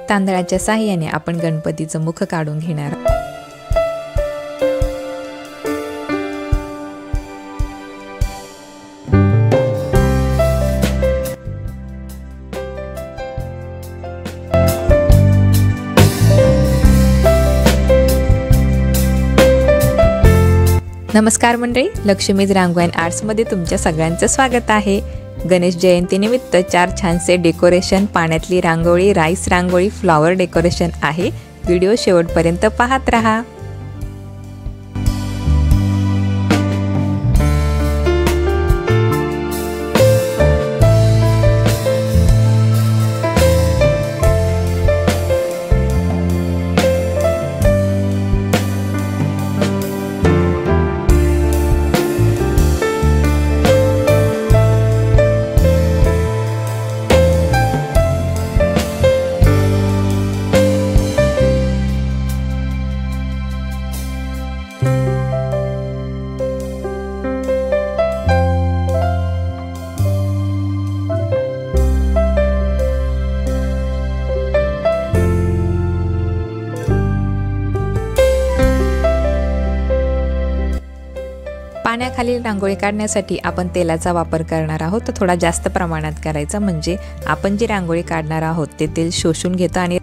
तांदळाच्या साहाय्याने आपण गणपतीचं मुख काढून घेणार आहोत। नमस्कार मंडळी, लक्ष्मीज रांगोळी अँड आर्ट्समध्ये तुमच्या सगळ्यांचं स्वागत आहे। गणेश जयंतीनिमित्त 4 छानसे डेकोरेशन, पाण्यातली rangoli, rice rangoli, flower decoration आहे। व्हिडिओ शेवटपर्यंत पाहत रहा। पाण्याखाली रांगोळी काढण्यासाठी आपण तेलाचा वापर करणार आहोत, तर थोडा जास्त प्रमाणात करायचा, म्हणजे आपण जी रांगोळी काढणार आहोत ते तेल शोषून घेतं आणि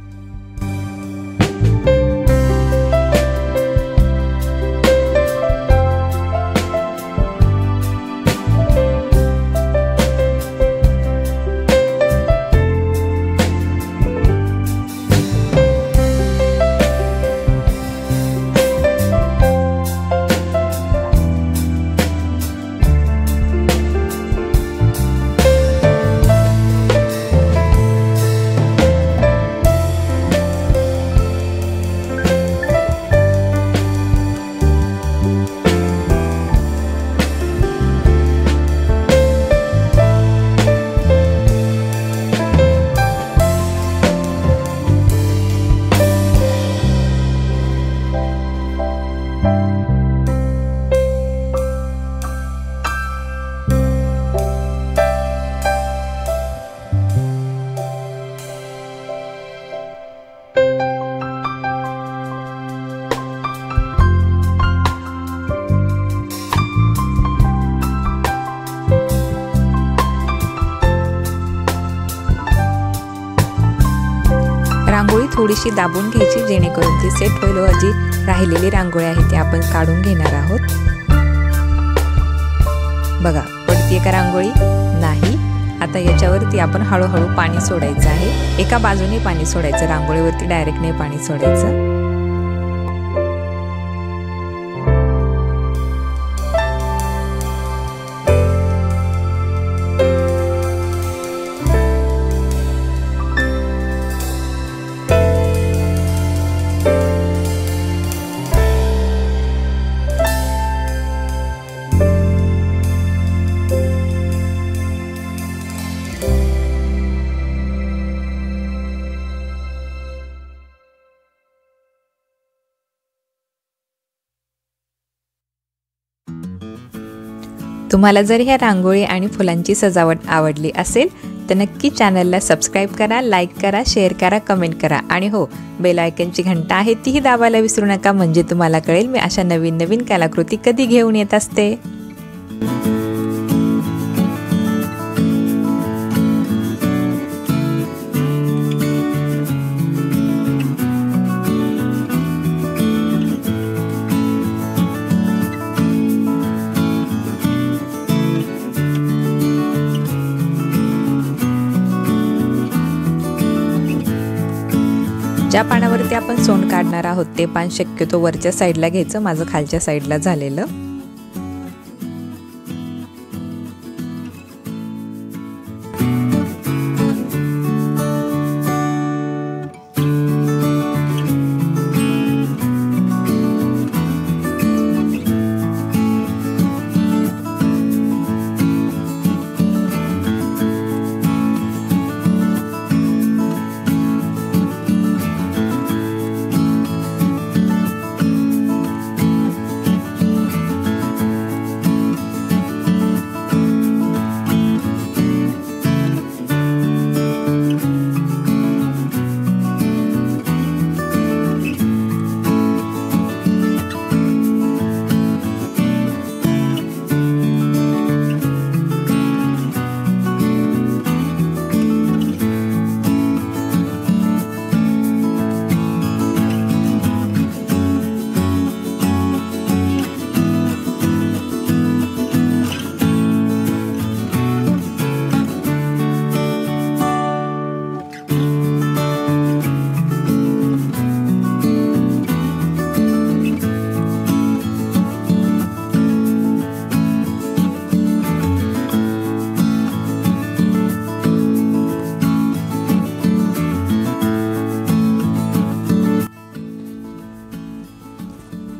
रांगोळी थोडीशी दाबून घ्यायची, जेणेकरून ती सेट होईल व जी राहिलेली रांगोळी आहे ती आपण काढून घेणार आहोत। बघा, पडतीये का रांगोळी? नाही। आता याच्यावरती आपण हळूहळू पाणी सोडायचं आहे। एका बाजूने पाणी सोडायचं, रांगोळीवरती डायरेक्ट नाही पाणी सोडायचं। तुम्हाला जर ह्या रांगोळी आणि फुलांची सजावट आवडली असेल तर नक्की चॅनलला सबस्क्राईब करा, लाईक करा, शेअर करा, कमेंट करा आणि हो, बेल आयकॉनची घंटा आहे तीही दाबायला विसरू नका, म्हणजे तुम्हाला कळेल मी अशा नवीन नवीन कलाकृती कधी घेऊन येत असते। ज्या पानावरती आपण सोंड काढणार आहोत ते पान शक्यतो वरच्या साईडला घ्यायचं, माझं खालच्या साईडला झालेलं।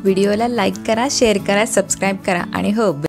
व्हिडिओला लाईक करा, शेअर करा, सबस्क्राईब करा आणि हो